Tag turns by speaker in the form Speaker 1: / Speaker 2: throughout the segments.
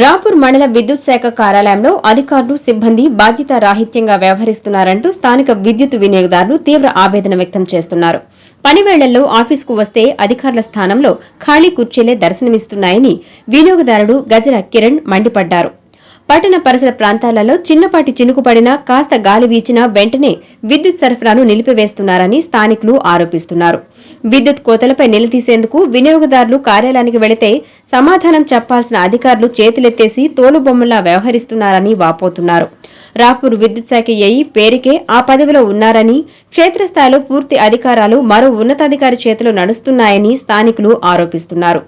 Speaker 1: రాపూర్ మండల విద్యుత్ శాఖ కార్యాలయంలో అధికారులు సిబ్బంది బాధ్యతారాహిత్యంగా వ్యవహరిస్తున్నారంటూ స్థానిక విద్యుత్ వినియోగదారులు తీవ్ర ఆవేదన వ్యక్తం చేస్తున్నారు. పని వేళల్లో ఆఫీసుకు వస్తే అధికారుల స్థానంలో ఖాళీ కుర్చీలే దర్శనమిస్తున్నాయని వినియోగదారుడు గజల కిరణ్ మండిపడ్డారు. పట్టణ పరిసర ప్రాంతాలలో చిన్నపాటి చినుకు పడినా కాస్త గాలి వీచినా వెంటనే విద్యుత్ సరఫరాను నిలిపివేస్తున్నారని స్థానికులు ఆరోపిస్తున్నారు. విద్యుత్ కోతలపై నిలదీసేందుకు వినియోగదారులు కార్యాలయానికి వెళితే సమాధానం చెప్పాల్సిన అధికారులు చేతులెత్తేసి తోలుబొమ్మలా వ్యవహరిస్తున్నారని వాపోతున్నారు. రాపూర్ విద్యుత్ శాఖ ఏఈ పేరుకే ఆ పదవిలో ఉన్నారని, క్షేత్రస్థాయిలో పూర్తి అధికారాలు మరో ఉన్నతాధికారి చేతిలో నడుస్తున్నాయని స్థానికులు ఆరోపిస్తున్నారు.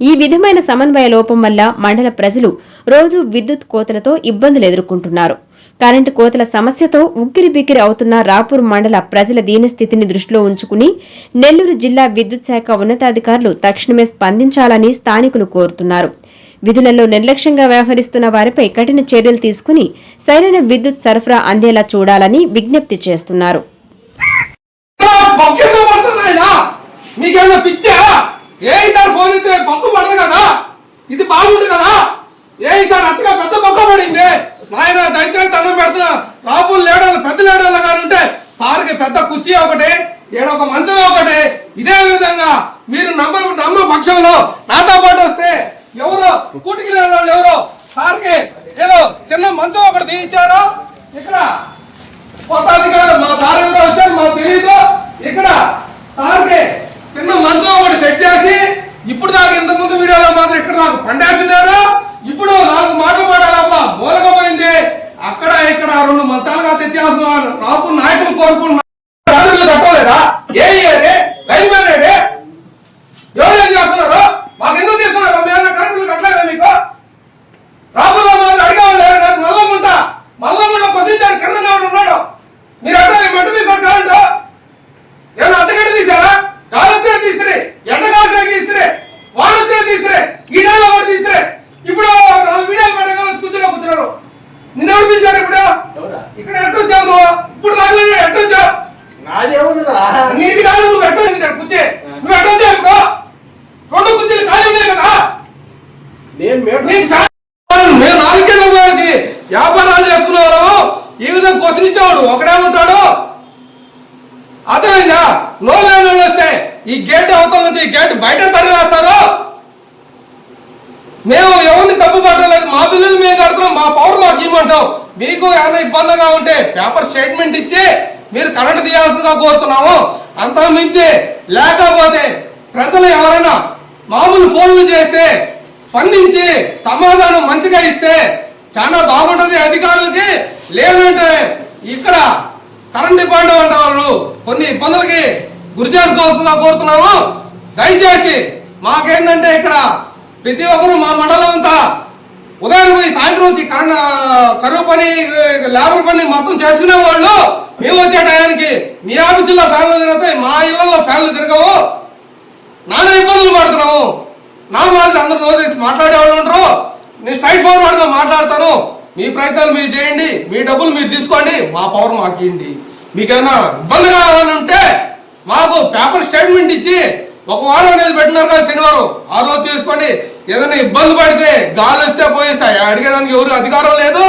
Speaker 1: ఈ విధమైన సమన్వయ లోపం వల్ల మండల ప్రజలు రోజు విద్యుత్ కోతలతో ఇబ్బందులు ఎదుర్కొంటున్నారు. కరెంటు కోతల సమస్యతో ఉక్కిరిబిక్కిరి అవుతున్న రాపూర్ మండల ప్రజల దీనస్థితిని దృష్టిలో ఉంచుకుని నెల్లూరు జిల్లా విద్యుత్ శాఖ ఉన్నతాధికారులు తక్షణమే స్పందించాలని స్థానికులు కోరుతున్నారు. విధులలో నిర్లక్ష్యంగా వ్యవహరిస్తున్న వారిపై కఠిన చర్యలు తీసుకుని సరైన విద్యుత్ సరఫరా అందేలా చూడాలని విజ్ఞప్తి చేస్తున్నారు.
Speaker 2: ఇది బాగుంది కదా, సార్ అత్తగా పెద్ద బొక్క పడింది నాయన, దయచేసి దండం పెడుతున్నా. రాపులు లేడాలి, పెద్ద లేడాలి కానీ ఉంటే సార్కి పెద్ద కుర్చీ ఒకటి, ఏడొక మంచం ఒకటి. ఇదే విధంగా మీరు నమ్మ పక్షంలో నాతో పాటు వస్తే ఎవరో కూటికి వాళ్ళు ఎవరో సార్కి ఏదో చిన్న మంచం ఒకటి తీయించారు. ఇక్కడ కొత్త అధికారులు మా సార్ ఎవరో వచ్చారు మాకు తెలియదు. ఇక్కడ సార్కి చిన్న మంచం ఒకటి సెట్ చేసి ఇప్పుడు దాకా ఇంతకుముందు వీడియోలో మాత్రం ఇక్కడ దాకా పండేస్తున్నారు. ఇప్పుడు 4 మాటలు మాట్లాడాలా మూలకపోయింది. అక్కడ ఇక్కడ 2 మంచాలుగా తెచ్చేస్తున్నారు. రాపు నాయకులు కోరుకుంటున్నారు. తప్పలేదా? ఏ లైన్ మ్యాన్ ఎవరు ఏం చేస్తున్నారు? మాకు ఎందుకు తీస్తున్నారు? మేము కరెంట్లు కట్టలేదా మీకు? రాపుల్లో మాత్రం అడిగేవాళ్ళు లేరు. మల్లమ్ముంట కొసించాడు కింద ఉన్నాడు. మీరు అట్లా మెట్ట తీసారు కరెంటు ఏమన్నా అడ్డగడ్డ తీసారా? గాలొచ్చినా తీసిరే, ఎండ కాసినా తీసిరే, వాన వచ్చినా తీసిరే, ఈ నెలలో కూడా తీసిరే. ఇప్పుడు వీడియోలు పెట్టగా కూర్చోగా కూర్చున్నారు. నిన్న పిలిచారు. ఇప్పుడు ఇక్కడ ఎట్టొచ్చావు నువ్వు? ఇప్పుడు దాకా ఎట్టొచ్చావు? నీది కాదు, నువ్వు ఎట్టొచ్చావు కూర్చే. నువ్వు ఎట్టొచ్చావు? ఇప్పుడు 2 కుర్చీలు ఖాళీ ఉన్నాయి కదా. మేము 4 గంటలు పోయేసి వ్యాపారాలు చేసుకునే వాళ్ళము. ఈ విధంగా క్వశ్చన్ ఇచ్చేవాడు ఒకడే ఉంటాడు. అర్థమైందా? నో లైన్ వస్తే ఈ గేట్ అవతల నుంచి ఈ గేట్ బయట తరివేస్తారు. మేము ఎవరిని తప్పు పట్టలేదు. మా బిల్లులు మేము కడుతున్నాం. మా పవర్ మాకు ఇవ్వమంటాం. మీకు ఏమైనా ఇబ్బందిగా ఉంటే పేపర్ స్టేట్మెంట్ ఇచ్చి మీరు కరెంట్ తీయాల్సిందిగా కోరుతున్నాము. అంత మించి లేకపోతే ప్రజలు ఎవరైనా మామూలు ఫోన్లు చేస్తే స్పందించి సమాధానం మంచిగా ఇస్తే చాలా బాగుంటుంది అధికారులకి. లేదంటే ఇక్కడ కరెంట్ డిపార్ట్మెంట్ అంటే వాళ్ళు కొన్ని ఇబ్బందులకి గురి చేసుకోవాల్సిందిగా కోరుతున్నాము. దయచేసి మాకేందంటే ఇక్కడ ప్రతి ఒక్కరు మా మండలం అంతా ఉదయం పోయి సాయంత్రం వచ్చి కరువు పని లేబర్ పని మొత్తం చేసుకునే వాళ్ళు. మేము వచ్చే టయానికి మీ ఆఫీసుల్లో ఫ్యాన్లు తిరుగుతాయి, మా ఇళ్లలో ఫ్యాన్లు తిరగవు. నానా ఇబ్బందులు పడుతున్నాము. నా మాదిరి అందరూ నోరు మాట్లాడే వాళ్ళు ఉంటారు. నేను స్ట్రైట్ ఫార్వర్డ్గా మాట్లాడతాను. మీ ప్రయత్నాలు మీరు చేయండి, మీ డబ్బులు మీరు తీసుకోండి, మా పవర్ మాకు ఇవ్వండి. మీకేమైనా ఇబ్బందిగా ఉంటే మాకు పేపర్ స్టేట్మెంట్ ఇచ్చి 1 వారం అనేది పెట్టినారు కదా శనివారం, ఆ రోజు తీసుకోండి. ఏదైనా ఇబ్బంది పడితే గాలి వస్తే పోయేస్తాయి, అడిగేదానికి ఎవరు అధికారం లేదు.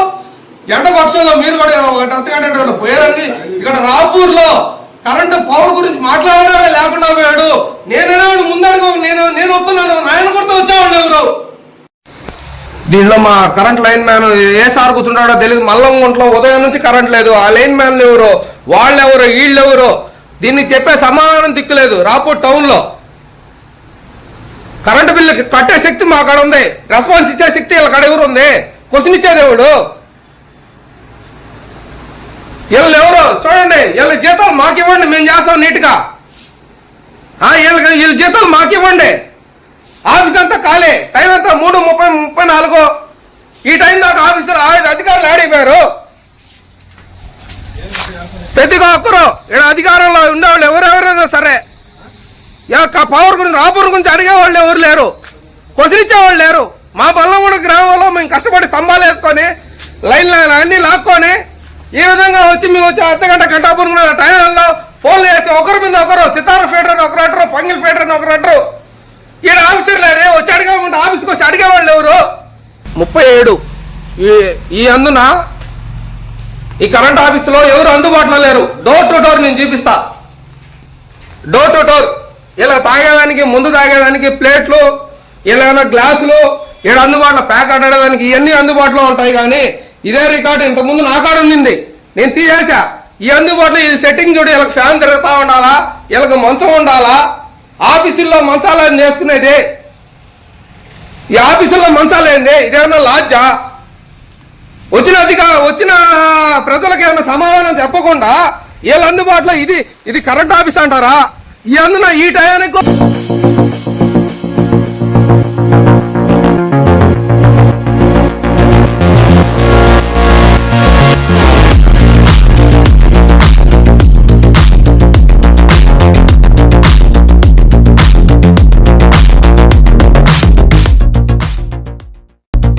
Speaker 2: ఎండ పక్షంలో మీరు కూడా 1 అర్ధగంట పోయేదానికి. ఇక్కడ రాపూర్లో కరెంటు పవర్ గురించి మాట్లాడడం లేకుండా పోయాడు. నేనేవాడు ముందడుగు నేను వస్తున్నాను, నాయన కొడుతూ వచ్చేవాళ్ళు ఎవరు? దీంట్లో మా కరెంట్ లైన్ మ్యాన్ ఏ సార్ కూర్చుంటాడో తెలియదు. మల్లంగుంట్లో ఉదయం నుంచి కరెంట్ లేదు. ఆ లైన్ మ్యాన్లు ఎవరు, వాళ్ళెవరు, వీళ్ళెవరు? దీన్ని చెప్పే సమాధానం దిక్కులేదు. రాపూర్ టౌన్లో కరెంటు బిల్లు కట్టే శక్తి మా కాడ ఉంది, రెస్పాన్స్ ఇచ్చే శక్తి వీళ్ళ కాడ ఎవరు ఉంది? క్వశ్చన్ ఇచ్చేదేవుడు వీళ్ళు ఎవరు? చూడండి, వీళ్ళ జీతాలు మాకు ఇవ్వండి, మేము చేస్తాం నీట్గా. వీళ్ళ జీతాలు మాకు ఇవ్వండి. ఆఫీస్ అంతా ఖాళీ, టైం అంతా 3:34. ఈ టైం దాకా ఆఫీసులో 5 అధికారులు ఆడిపోయారు. ప్రతి ఒక్కరు ఇక్కడ అధికారంలో ఉండేవాళ్ళు ఎవరెవరైనా సరే పవర్ గురించి రాపూర్ గురించి అడిగేవాళ్ళు ఎవరు లేరు, క్వశ్చన్ ఇచ్చేవాళ్ళు లేరు. మా బల్లంగూడ గ్రామంలో మేము కష్టపడి స్తంభాలు వేసుకొని లైన్లు అన్నీ లాక్కొని ఈ విధంగా వచ్చి మేము వచ్చి గంటాపూర్ టైంలో ఫోన్లు చేసి ఒకరి మీద ఒకరు సితార ఫీడర్ అని ఒకరు అంటారు, పంగిల్ ఫీడర్ అని ఒకరు అంటారు. ఈడ ఆఫీసర్లు వచ్చి అడిగేవాళ్ళు ఆఫీస్కి వచ్చి అడిగేవాళ్ళు ఎవరు? 37 ఈ అందున ఈ కరెంట్ ఆఫీసులో ఎవరు అందుబాటులో లేరు. డోర్ టు డోర్ నేను చూపిస్తా. డోర్ టు డోర్ ఇలా తాగేదానికి, ముందు తాగేదానికి ప్లేట్లు, ఇలా గ్లాసులు ఇక్కడ అందుబాటులో, ప్యాక్ ఆడడానికి ఇవన్నీ అందుబాటులో ఉంటాయి. కానీ ఇదే రికార్డు ఇంతకుముందు నా కాడ ఉండింది, నేను తీసేసా. ఈ అందుబాటులో ఈ సెట్టింగ్ చూడు, ఇలా ఫ్యాన్ తిరుగుతూ ఉండాలా, ఇలా మంచం ఉండాలా. ఆఫీసుల్లో మంచాలు చేసుకునేది, ఈ ఆఫీసుల్లో మంచాలు ఏంది? ఇదేమన్నా లాడ్జా? వచ్చిన ప్రజలకు ఏమైనా సమాధానం చెప్పకుండా వీళ్ళ అందుబాటులో ఇది కరెంట్ ఆఫీస్ అంటారా? ఈ అందున ఈ టయానికి